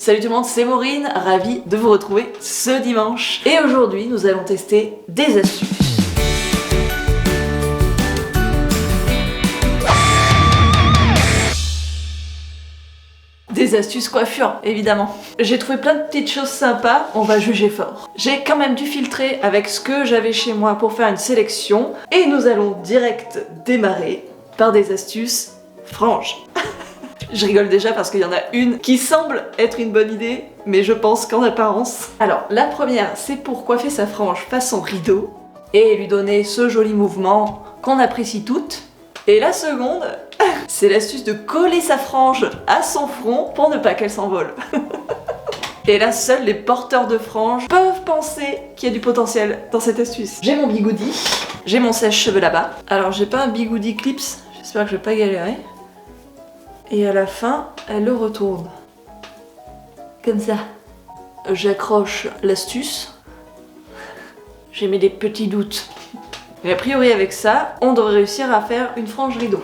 Salut tout le monde, c'est Maureen, ravie de vous retrouver ce dimanche. Et aujourd'hui, nous allons tester des astuces. Des astuces coiffure, évidemment. J'ai trouvé plein de petites choses sympas, on va juger fort. J'ai quand même dû filtrer avec ce que j'avais chez moi pour faire une sélection. Et nous allons direct démarrer par des astuces franges. Je rigole déjà parce qu'il y en a une qui semble être une bonne idée, mais je pense qu'en apparence... Alors, la première, c'est pour coiffer sa frange façon rideau et lui donner ce joli mouvement qu'on apprécie toutes. Et la seconde, c'est l'astuce de coller sa frange à son front pour ne pas qu'elle s'envole. Et là, seuls les porteurs de franges peuvent penser qu'il y a du potentiel dans cette astuce. J'ai mon bigoudi, j'ai mon sèche-cheveux là-bas. Alors, j'ai pas un bigoudi clips, j'espère que je vais pas galérer. Et à la fin, elle le retourne. Comme ça. J'accroche l'astuce. J'ai mis des petits doutes. Mais a priori avec ça, on devrait réussir à faire une frange rideau.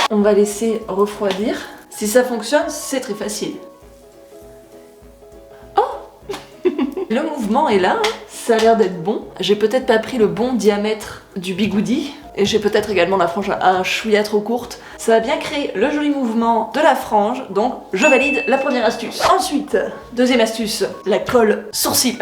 On va laisser refroidir. Si ça fonctionne, c'est très facile. Oh le mouvement est là, hein. Ça a l'air d'être bon. J'ai peut-être pas pris le bon diamètre du bigoudi. Et j'ai peut-être également la frange un chouïa trop courte. Ça va bien créer le joli mouvement de la frange, donc je valide la première astuce. Ensuite, deuxième astuce, la colle sourcil.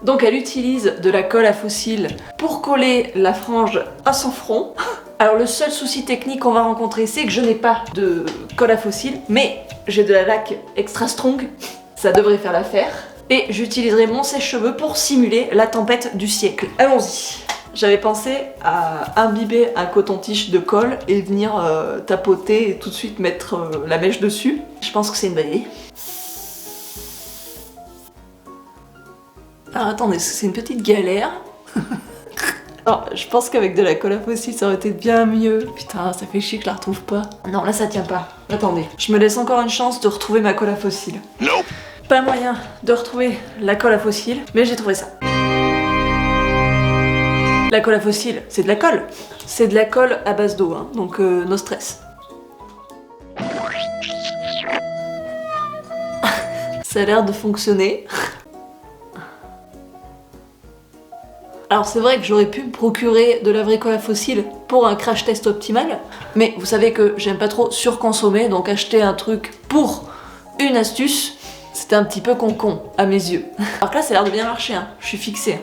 Donc elle utilise de la colle à faux cils pour coller la frange à son front. Alors le seul souci technique qu'on va rencontrer, c'est que je n'ai pas de colle à faux cils, mais j'ai de la laque extra strong, ça devrait faire l'affaire. Et j'utiliserai mon sèche-cheveux pour simuler la tempête du siècle. Allons-y. J'avais pensé à imbiber un coton-tige de colle et venir tapoter et tout de suite mettre la mèche dessus. Je pense que c'est une bonne idée. Alors attendez, c'est une petite galère. Alors, je pense qu'avec de la colle à faux cils, ça aurait été bien mieux. Putain, ça fait chier que je la retrouve pas. Non, là ça tient pas. Attendez, je me laisse encore une chance de retrouver ma colle à faux cils. Nope. Pas moyen de retrouver la colle à faux cils, mais j'ai trouvé ça. La colle à faux cils, c'est de la colle. C'est de la colle à base d'eau, hein, donc no stress. Ça a l'air de fonctionner. Alors c'est vrai que j'aurais pu me procurer de la vraie colle à faux cils pour un crash test optimal, mais vous savez que j'aime pas trop surconsommer, donc acheter un truc pour une astuce, c'était un petit peu con à mes yeux. Alors que là ça a l'air de bien marcher, hein. Je suis fixée.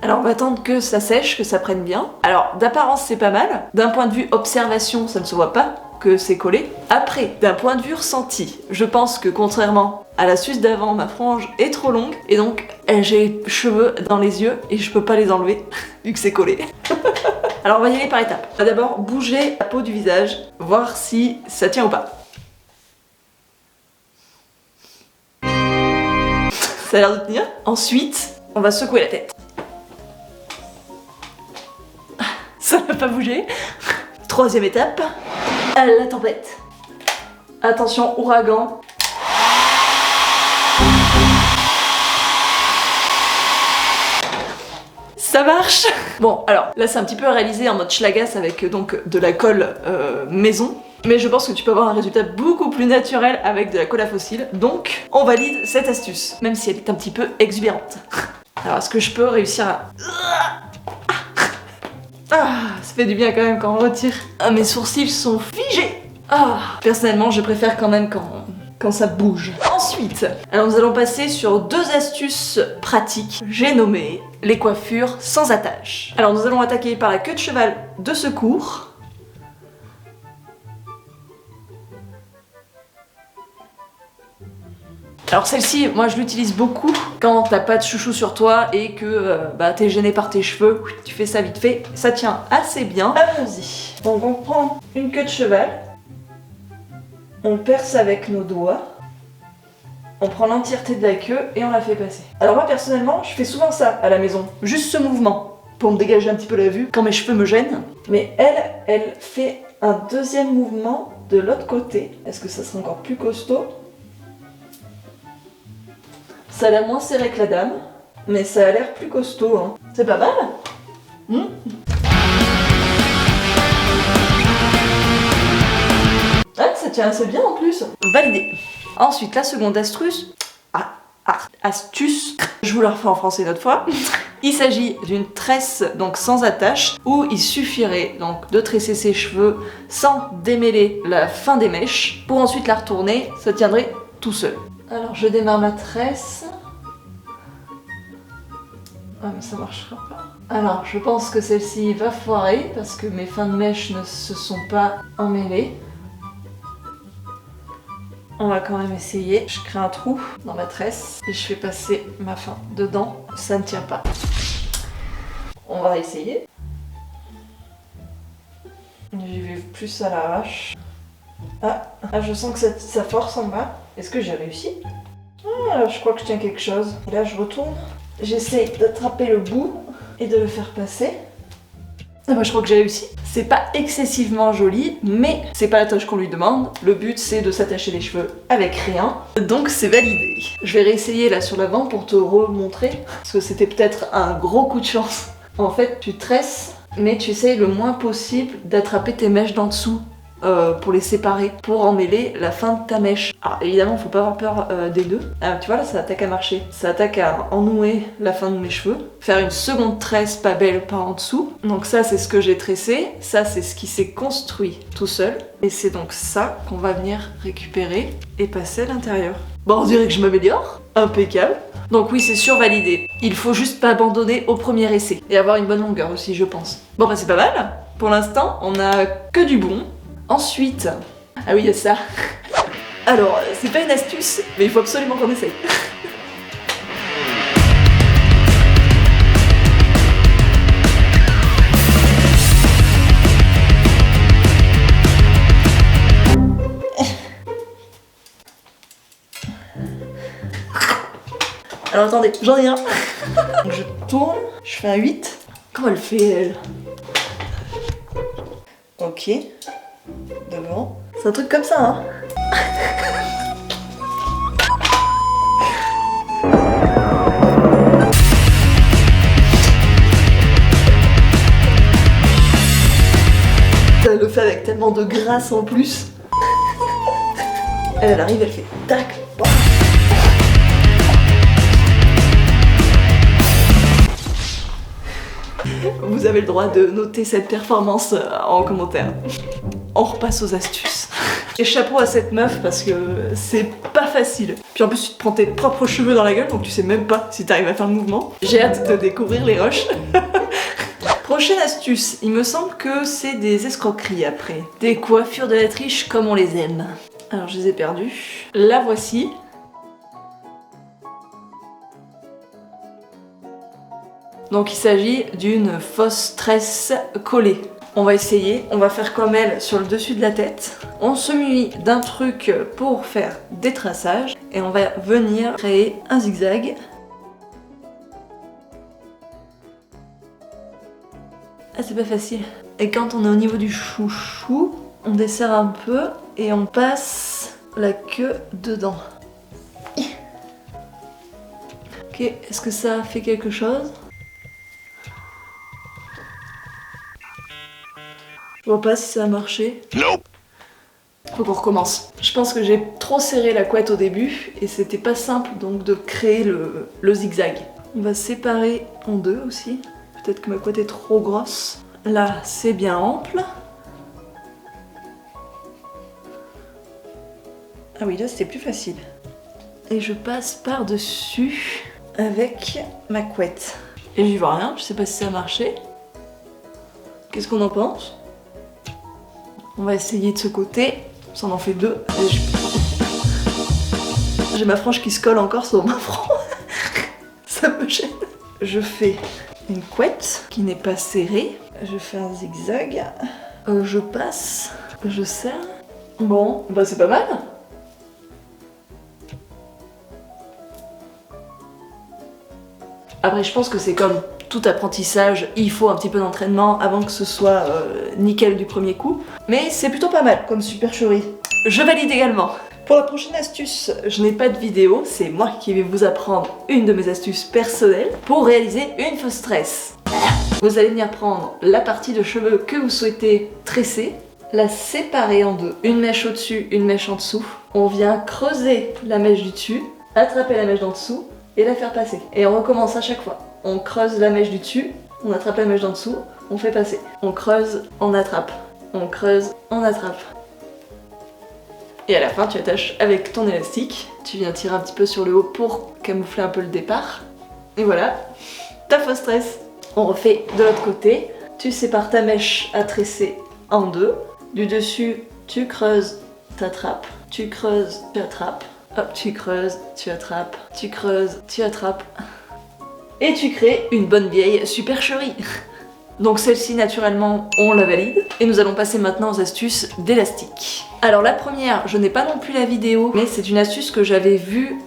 Alors on va attendre que ça sèche, que ça prenne bien. Alors d'apparence c'est pas mal, d'un point de vue observation ça ne se voit pas que c'est collé. Après, d'un point de vue ressenti, je pense que contrairement à l'astuce d'avant, ma frange est trop longue et donc j'ai les cheveux dans les yeux et je peux pas les enlever vu que c'est collé. Alors on va y aller par étapes. On va d'abord bouger la peau du visage, voir si ça tient ou pas. Ça a l'air de tenir. Ensuite, on va secouer la tête. Ça n'a pas bougé. Troisième étape, la tempête. Attention, ouragan. Ça marche. Bon, alors là c'est un petit peu réalisé en mode schlagas avec donc de la colle maison. Mais je pense que tu peux avoir un résultat beaucoup plus naturel avec de la colle à faux cils. Donc, on valide cette astuce, même si elle est un petit peu exubérante. Alors, est-ce que je peux réussir à... Ah, ça fait du bien quand même quand on retire. Ah, mes sourcils sont figés. Ah, personnellement, je préfère quand même quand ça bouge. Ensuite, alors nous allons passer sur deux astuces pratiques. J'ai nommé les coiffures sans attache. Alors, nous allons attaquer par la queue de cheval de secours. Alors celle-ci, moi je l'utilise beaucoup quand t'as pas de chouchou sur toi et que t'es gêné par tes cheveux, tu fais ça vite fait, ça tient assez bien. Allons-y. Donc on prend une queue de cheval, on perce avec nos doigts, on prend l'entièreté de la queue et on la fait passer. Alors moi personnellement, je fais souvent ça à la maison, juste ce mouvement, pour me dégager un petit peu la vue quand mes cheveux me gênent. Mais elle fait un deuxième mouvement de l'autre côté. Est-ce que ça sera encore plus costaud ? Ça a l'air moins serré que la dame, mais ça a l'air plus costaud, hein. C'est pas mal. Tiens, c'est bien en plus. Validé. Ensuite, la seconde astuce. Astuce. Je vous la refais en français une autre fois. Il s'agit d'une tresse donc sans attache où il suffirait donc de tresser ses cheveux sans démêler la fin des mèches pour ensuite la retourner, ça tiendrait tout seul. Alors je démarre ma tresse. Ah mais ça marchera pas. Alors je pense que celle-ci va foirer parce que mes fins de mèches ne se sont pas emmêlées. On va quand même essayer. Je crée un trou dans ma tresse et je fais passer ma fin dedans. Ça ne tient pas. On va essayer. J'y vais plus à l'arrache. Ah, je sens que ça force en bas. Est-ce que j'ai réussi? Ah, je crois que je tiens quelque chose. Et là, je retourne. J'essaie d'attraper le bout et de le faire passer. Ah bah, je crois que j'ai réussi. C'est pas excessivement joli, mais c'est pas la tâche qu'on lui demande. Le but, c'est de s'attacher les cheveux avec rien. Donc c'est validé. Je vais réessayer là sur l'avant pour te remontrer. Parce que c'était peut-être un gros coup de chance. En fait, tu tresses, mais tu essayes le moins possible d'attraper tes mèches d'en dessous. Pour les séparer, pour emmêler la fin de ta mèche. Alors évidemment, faut pas avoir peur des nœuds. Tu vois là, ça attaque à marcher. Ça attaque à ennouer la fin de mes cheveux. Faire une seconde tresse pas belle par en dessous. Donc ça, c'est ce que j'ai tressé. Ça, c'est ce qui s'est construit tout seul. Et c'est donc ça qu'on va venir récupérer et passer à l'intérieur. Bon, on dirait que je m'améliore. Impeccable. Donc oui, c'est survalidé. Il faut juste pas abandonner au premier essai. Et avoir une bonne longueur aussi, je pense. Bon bah c'est pas mal. Pour l'instant, on a que du bon. Ensuite, ah oui, il y a ça. Alors, c'est pas une astuce, mais il faut absolument qu'on essaye. Alors attendez, j'en ai un. Donc je tourne, je fais un 8. Comment elle fait, elle? Ok. Devant. C'est un truc comme ça, hein. Elle le fait avec tellement de grâce en plus. Elle arrive, elle fait tac. Vous avez le droit de noter cette performance en commentaire. On repasse aux astuces. Et chapeau à cette meuf parce que c'est pas facile. Puis en plus tu te prends tes propres cheveux dans la gueule donc tu sais même pas si t'arrives à faire le mouvement. J'ai hâte de découvrir les rushs. Prochaine astuce, il me semble que c'est des escroqueries après. Des coiffures de la triche comme on les aime. Alors je les ai perdues. La voici. Donc il s'agit d'une fausse tresse collée. On va essayer, on va faire comme elle sur le dessus de la tête. On se munit d'un truc pour faire des traçages et on va venir créer un zigzag. Ah c'est pas facile. Et quand on est au niveau du chouchou, on desserre un peu et on passe la queue dedans. Ok, est-ce que ça fait quelque chose? Je vois pas si ça a marché. Nope. Faut qu'on recommence. Je pense que j'ai trop serré la couette au début et c'était pas simple donc de créer le zigzag. On va séparer en deux aussi. Peut-être que ma couette est trop grosse. Là, c'est bien ample. Ah oui, là c'était plus facile. Et je passe par-dessus avec ma couette. Et j'y vois rien, je sais pas si ça a marché. Qu'est-ce qu'on en pense? On va essayer de ce côté, ça en fait deux. J'ai ma frange qui se colle encore sur ma frange. Ça me gêne. Je fais une couette qui n'est pas serrée. Je fais un zigzag. Je passe, je serre. Bon, bah c'est pas mal. Après je pense que c'est comme tout apprentissage, il faut un petit peu d'entraînement avant que ce soit nickel du premier coup. Mais c'est plutôt pas mal comme supercherie. Je valide également. Pour la prochaine astuce, je n'ai pas de vidéo, c'est moi qui vais vous apprendre une de mes astuces personnelles pour réaliser une fausse tresse. Vous allez venir prendre la partie de cheveux que vous souhaitez tresser la séparer en deux. Une mèche au-dessus, une mèche en dessous. On vient creuser la mèche du dessus, attraper la mèche d'en dessous et la faire passer. Et on recommence à chaque fois. On creuse la mèche du dessus, on attrape la mèche d'en dessous, on fait passer. On creuse, on attrape. On creuse, on attrape. Et à la fin, tu attaches avec ton élastique. Tu viens tirer un petit peu sur le haut pour camoufler un peu le départ. Et voilà, ta fausse tresse. On refait de l'autre côté. Tu sépares ta mèche à tresser en deux. Du dessus, tu creuses, t'attrapes. Tu creuses, tu attrapes. Hop, tu creuses, tu attrapes. Tu creuses, tu attrapes. Et tu crées une bonne vieille supercherie. Donc celle-ci, naturellement, on la valide. Et nous allons passer maintenant aux astuces d'élastique. Alors la première, je n'ai pas non plus la vidéo, mais c'est une astuce que j'avais vue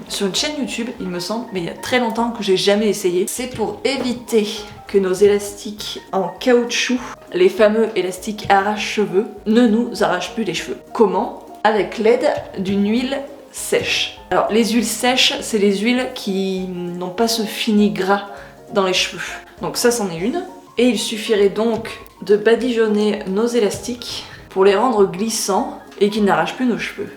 sur une chaîne YouTube, il me semble, mais il y a très longtemps que j'ai jamais essayé. C'est pour éviter que nos élastiques en caoutchouc, les fameux élastiques arrache-cheveux, ne nous arrachent plus les cheveux. Comment? Avec l'aide d'une huile sèche. Alors les huiles sèches, c'est les huiles qui n'ont pas ce fini gras dans les cheveux. Donc ça, c'en est une. Et il suffirait donc de badigeonner nos élastiques pour les rendre glissants et qu'ils n'arrachent plus nos cheveux.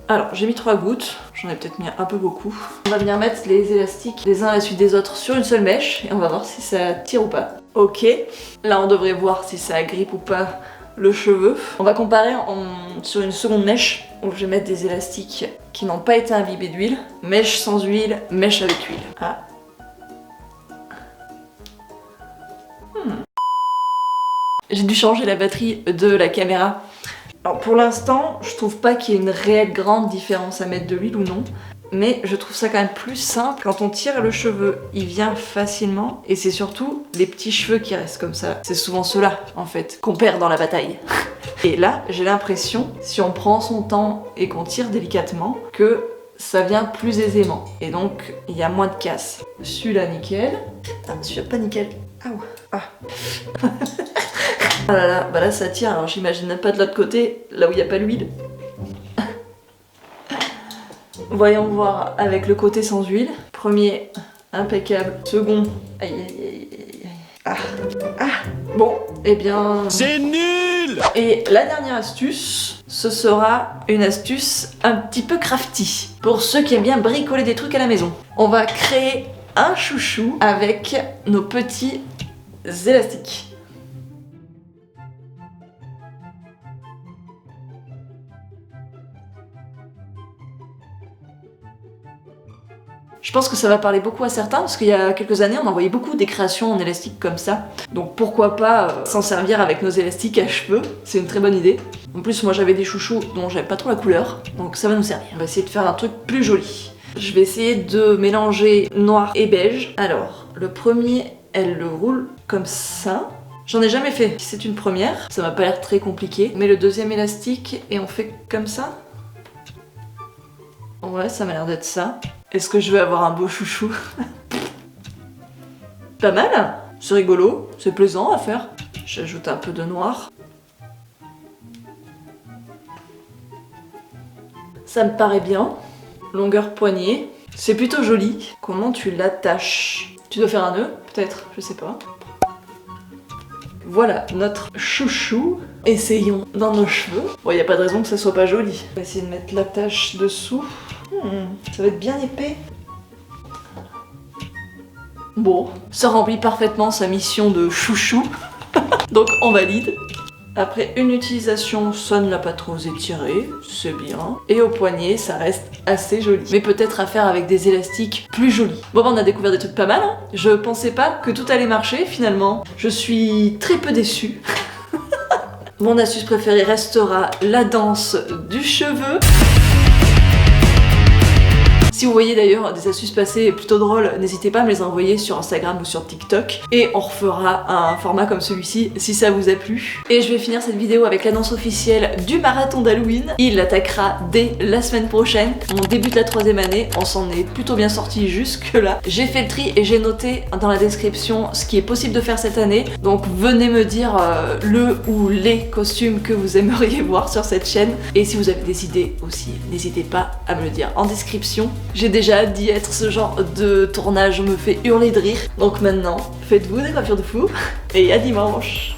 Alors j'ai mis 3 gouttes, j'en ai peut-être mis un peu beaucoup. On va venir mettre les élastiques les uns à la suite des autres sur une seule mèche et on va voir si ça tire ou pas. Ok, là on devrait voir si ça agrippe ou pas le cheveu. On va comparer sur une seconde mèche où je vais mettre des élastiques qui n'ont pas été imbibés d'huile. Mèche sans huile, mèche avec huile. Ah. J'ai dû changer la batterie de la caméra. Alors pour l'instant, je trouve pas qu'il y ait une réelle grande différence à mettre de l'huile ou non. Mais je trouve ça quand même plus simple. Quand on tire le cheveu, il vient facilement. Et c'est surtout les petits cheveux qui restent comme ça. C'est souvent ceux-là, en fait, qu'on perd dans la bataille. Et là, j'ai l'impression, si on prend son temps et qu'on tire délicatement, que ça vient plus aisément. Et donc, il y a moins de casse. Celui-là, nickel. Ah, celui-là, pas nickel. Ah. Ah là là, bah là ça tire, alors j'imagine même pas de l'autre côté, là où il n'y a pas l'huile. Voyons voir avec le côté sans huile. Premier, impeccable. Second, aïe aïe aïe aïe. Ah. Bon, eh bien... C'est nul! Et la dernière astuce, ce sera une astuce un petit peu crafty. Pour ceux qui aiment bien bricoler des trucs à la maison. On va créer un chouchou avec nos petits élastiques. Je pense que ça va parler beaucoup à certains parce qu'il y a quelques années on envoyait beaucoup des créations en élastique comme ça. Donc pourquoi pas s'en servir avec nos élastiques à cheveux, c'est une très bonne idée. En plus moi j'avais des chouchous dont j'avais pas trop la couleur, donc ça va nous servir. On va essayer de faire un truc plus joli. Je vais essayer de mélanger noir et beige. Alors le premier, elle le roule comme ça. J'en ai jamais fait, c'est une première, ça m'a pas l'air très compliqué. Mais le deuxième élastique et on fait comme ça. Ouais, ça m'a l'air d'être ça. Est-ce que je vais avoir un beau chouchou? Pas mal, c'est rigolo, c'est plaisant à faire. J'ajoute un peu de noir. Ça me paraît bien. Longueur poignet. C'est plutôt joli. Comment tu l'attaches? Tu dois faire un nœud, peut-être, je sais pas. Voilà notre chouchou. Essayons dans nos cheveux. Bon, y a pas de raison que ça soit pas joli. On va essayer de mettre l'attache dessous. Ça va être bien épais. Bon, ça remplit parfaitement sa mission de chouchou. Donc on valide. Après une utilisation, ça ne l'a pas trop étiré, c'est bien. Et au poignet, ça reste assez joli. Mais peut-être à faire avec des élastiques plus jolis. Bon, on a découvert des trucs pas mal. Hein. Je pensais pas que tout allait marcher finalement. Je suis très peu déçue. Mon astuce préférée restera la danse du cheveu. Si vous voyez d'ailleurs des astuces passées plutôt drôles, n'hésitez pas à me les envoyer sur Instagram ou sur TikTok et on refera un format comme celui-ci si ça vous a plu. Et je vais finir cette vidéo avec l'annonce officielle du marathon d'Halloween. Il attaquera dès la semaine prochaine. On débute la 3e année, on s'en est plutôt bien sorti jusque là. J'ai fait le tri et j'ai noté dans la description ce qui est possible de faire cette année. Donc venez me dire le ou les costumes que vous aimeriez voir sur cette chaîne. Et si vous avez des idées aussi, n'hésitez pas à me le dire en description. J'ai déjà hâte d'y être, ce genre de tournage me fait hurler de rire. Donc maintenant, faites-vous des coiffures de fou et à dimanche.